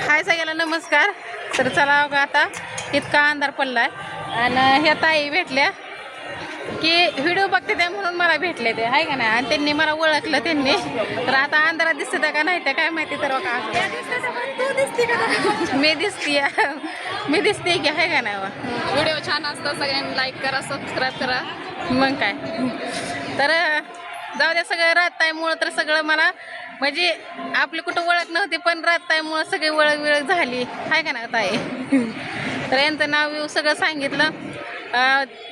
हाय सगळ्याला नमस्कार. तर चला बघा आता इतका अंधार पडलाय आणि ह्या ताई भेटल्या की व्हिडिओ बघते त्या म्हणून मला भेटले ते आहे का नाही. आणि त्यांनी मला ओळखलं त्यांनी. तर आता अंधारात दिसत का नाही त्या काय माहिती. तर बघा मी दिसते की आहे का नाही. व्हिडिओ छान असतं, सगळ्यांनी लाईक करा, सबस्क्राईब करा. मग काय तर जाऊ द्या. सगळं रातताईमुळं तर सगळं मला म्हणजे आपली कुठं ओळख नव्हती पण रातताईमुळं सगळी ओळख विळख झाली आहे का ना ताई. तर यांचं नाव येऊ सगळं सांगितलं.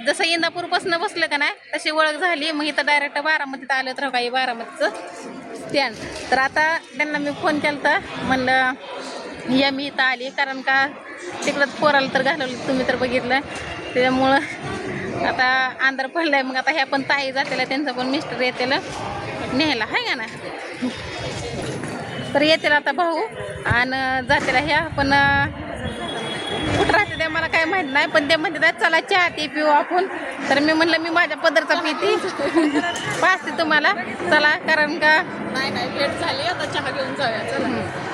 जसं इंदापूरपासून बसलं का नाही तशी ओळख झाली. मग इथं डायरेक्ट बारामतीत आलं तर काही बारामतीचं स्टँड. तर आता त्यांना मी फोन केला तर म्हणलं या मी इथं आली कारण का तिकडंच पोराला तर घालवलं तुम्ही तर बघितलं. त्याच्यामुळं आता अंधार पडलाय. मग आता ह्या पण ताई जातेला त्यांचं पण मिस्टर येतेला न्यायला आहे का ना. तर येतील आता भाऊ आणि जातेला ह्या पण कुठं राहते ते मला काय माहीत नाही. पण ते म्हणते चला चहा ती पिऊ आपण. तर मी म्हणलं मी माझ्या पदरचा पिती पाचते तुम्हाला चला कारण का नाही भेट झाली, आता चहा घेऊन जाऊया. चला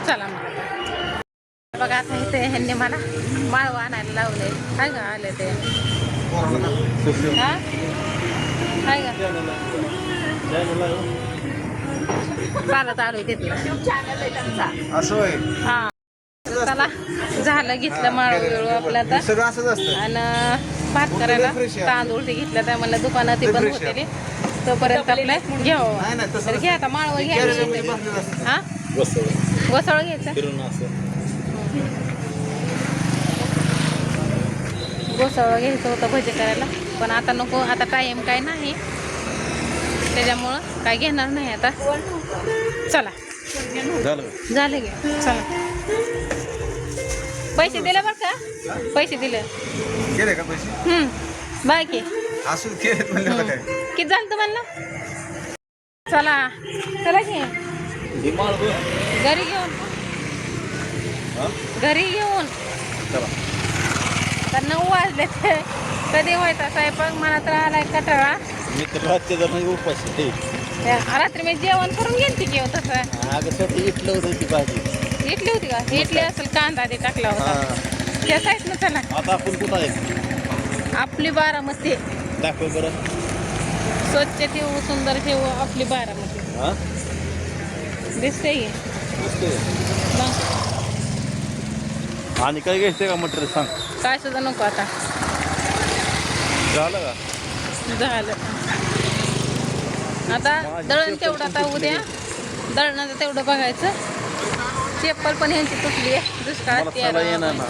चला मग. बघा आता इथे ह्यांनी मला माळव आणायला लावले काय का आले ते हा काय का चालत आलोय तिथे हा. चला झालं घेतलं माळव वेळू आपलं आता आणि भात करायला तांदूळ ते घेतलं त्या म्हणलं दुकानात ते बंद होते तोपर्यंत आपलं घ्यावं. तर घ्या आता माळव घ्यायचं हा वसळ घ्यायचं गोसावळं घ्यायचं होतं भजी करायला पण आता नको. आता टाईम काय नाही त्याच्यामुळं काय घेणार नाही आता. चला झालं गे चला. पैसे दिले बरं का पैसे दिले बाकी किती झालं तुम्हाला. चला चला घे घरी घेऊन तर 9 वाजले ते कधी व्हायचा स्वयंपाक. मला तर आलाय कटाळा. रात्री मी जेवण करून गेलती की तसं इटलं होतं ती भाजी. इटली होती का इटली असेल कांदा ते टाकला होता त्या साईड ना. चला आता आपण कुठं आहे आपली बारामती दाखव बरं. स्वच्छ ठेवू सुंदर ठेवू आपली बारामती दिसते की मग. आणि काय घ्यायचं का मटेरियल सांग. काय सुद्धा नको आता झालं का झालं. आता दळण तेवढं आता उद्या दळणाचं तेवढं बघायचं. चप्पल पण ह्यांची तुटली आहे दुष्काळात येणार ना.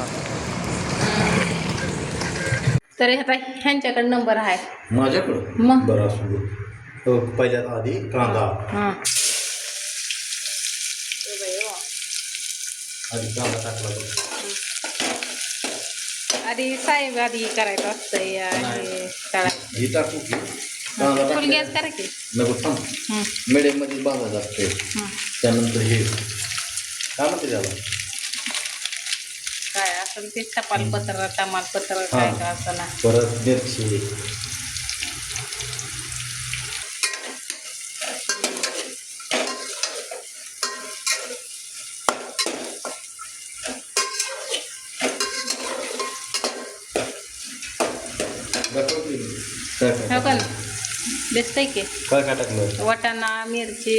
तर आता ह्यांच्याकडे नंबर आहे माझ्याकडं मग बरं असू दे. हो पहिल्यात आधी कांदा हां आधी कांदा टाकला तो. आधी साहेब आधी करायचं असतं हे तळा ही टाकू की कांदा फुल गॅस करा की नको थांब. मिडियम मध्ये बांधायचं असते. त्यानंतर हे काय म्हणते त्याला काय असेल ते टपालपत्र तमालपत्र काय का असं ना. परत मिरची हो का दिसतंय की काय काय टाकलं. वाटाणा मिरची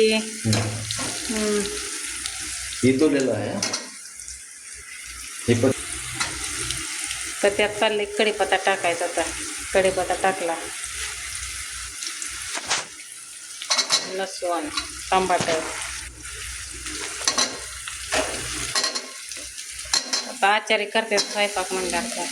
हे तोडलेलं आहे हे पण. तर त्यात चालले कढीपत्ता टाकायचा. आता कढीपत्ता टाकला लसूण टमाटर. आता आचारी करते स्वयंपाक म्हणलं आता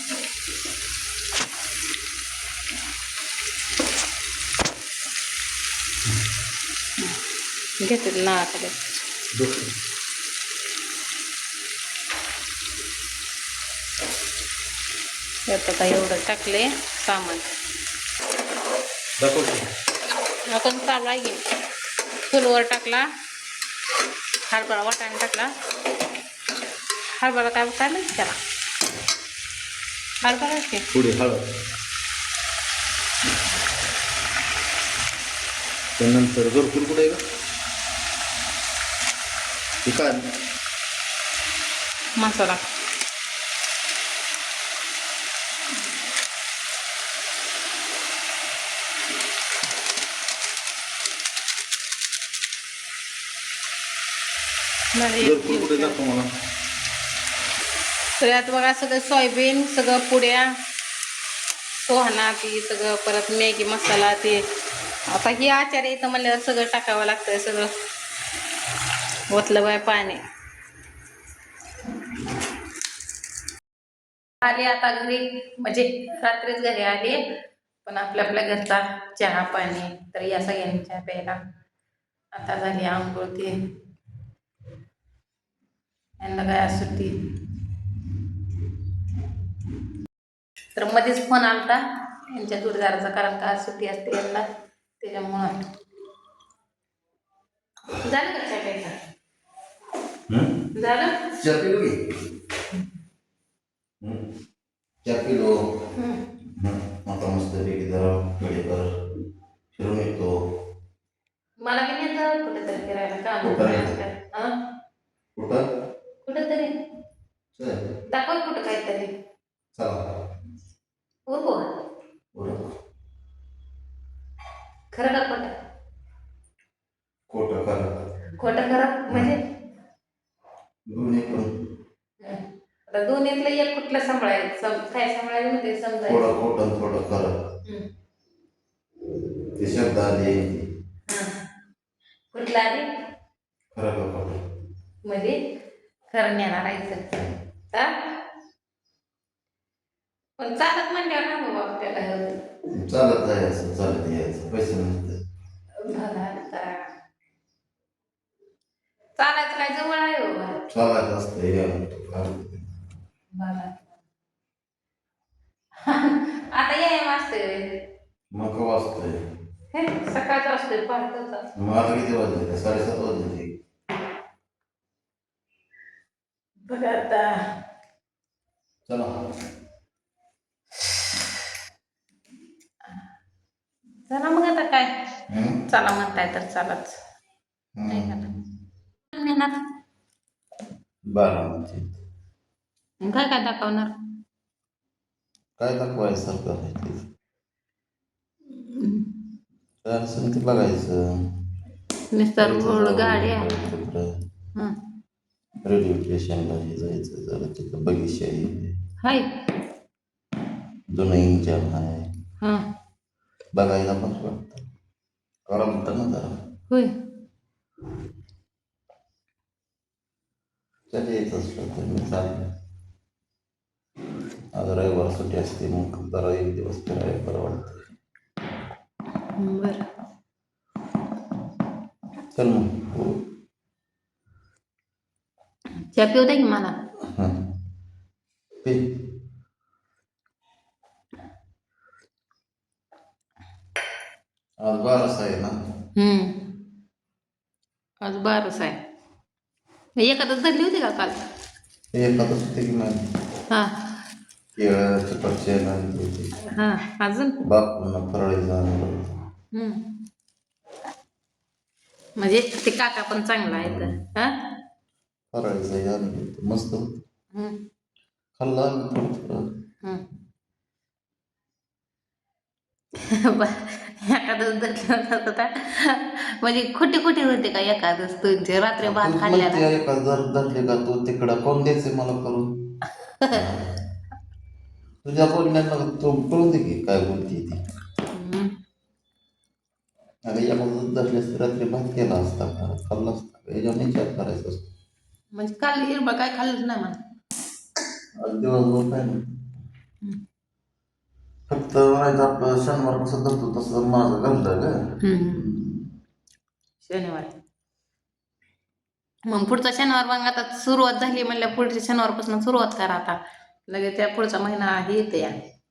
घेतील नाकडे. त्यात आता एवढं टाकले सामान आपण चालू आहे. फुलवर टाकला हरभरा वाटाणा टाकला. हरभरा काय काय माहिती त्याला हरभरा की पुढे हळद त्यानंतर भरपूर कुठे आहे का हे काय मसाला. कुठे दाखव मला. सगळ्यात बघा सगळं सोयाबीन, सगळं पुड्या, सोहना ती सगळं, परत मॅगी मसाला ते. आता ही आचार येतं म्हणल्यावर सगळं टाकावं लागतंय, सगळं ओतलं बाय पाणी. आली आता घरी, म्हणजे रात्रीच घरी आली, पण आपल्या घरचा चहा पाणी. तर या सगळ्यांनी चहा प्यायला. आता झाली आंघोळ ती, यांना काय सुट्टी. तर मध्येच फोन आलता यांच्या जोडीदाराचा, कारण का आज सुट्टी असते यांना, त्याच्यामुळं. झालं का चहा प्यायचं? झालं? चहा पिलो की. चहा पिलो. आता मस्त पैकी जरा वेळेवर फिरून येतो. मला बी नाही जावं कुठेतरी फिरायला, काम कुठं कुठेतरी दाखव, कुठं काहीतरी. चला हो खरं का खोटं? खोटं करा. खोटं खरं म्हणजे दोन्ही पण. आता दोन्हीतलं एक कुठलं सांभाळायचं, काय सांभाळायचं म्हणजे समजायचं. थोडं खोटं थोडं खरं. ते शब्द आले. कुठलं आधी? खरं का खोटं म्हणजे खरं नेणार राहायचं. पण चालत म्हणल्यावर ना बाबा आपल्याला चालत जायचं, चालत यायचं, पैसे नसते. चालायचं काय जवळ आहे बाबा? चालायचं असतं. आता या असतोय मग का वाजतोय? सकाळचा असतोय, पहाटेचा. मग आता किती वाजले? 7:30 वाजले. बघा आता. चला चला मग आता काय, चला म्हणताय तर चलाच. नाही का नेणार? बारामती. काय काय दाखवणार? काय दाखवायसारखं आहे ते? काय असेल ते बघायचं. मिस्टर रोड गाड्या. रेल्वे स्टेशनला जायचं, जरा तिथं बगीचा हाय, जुनं इंजन आहे, बघायला पण वाटतं. करमत ना जरा. होय. कधी यायचं असलं तर मी चालेल. आज रविवार सुट्टी असते, मग जरा एक दिवस फिरायला बरं वाटतं. बर चल मग. चहा पिऊ दे की मला. आज 12 आहे ना. आज 12 आहे. एखादच धरली होती का काल? एखादं होते की नाही. केळं चिकटचे अजून बापूंना फराळी जाणं. म्हणजे ते काका पण चांगला आहे तर. फराळीचं मस्त होत. खाल्ला थोडं. एखादच धरलं होता म्हणजे खोटे होते का एखादच तुमचे रात्री भात खाल्ल्याला? एखादं धरले का तू तिकडं कोण द्यायचं मला करून? तुझ्या बोलण्याला तू कळून दे की काय बोलते ती. अरे एखादं धरलेस रात्री भात केला असता, खाल्ला असता, याच्यावर विचार करायचा असतो. म्हणजे काल हिरबा काय खाल्लंच नाही मला. आज दिवसभर काय नाही, फक्त म्हणायचं आपलं शनिवार कसं धरतो तसं माझं घालतं का शनिवार. मग पुढचा शनिवार मग आता सुरुवात झाली म्हणल्या, पुढच्या शनिवारपासून सुरुवात करा आता. लगेच त्या पुढचा महिना हे येते या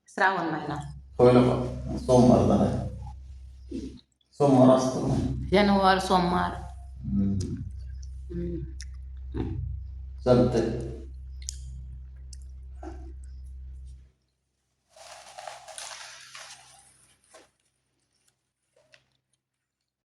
श्रावण महिना. होय ना, सोमवार झाला. सोमवार असतो ना, शनिवार सोमवार. चालतंय.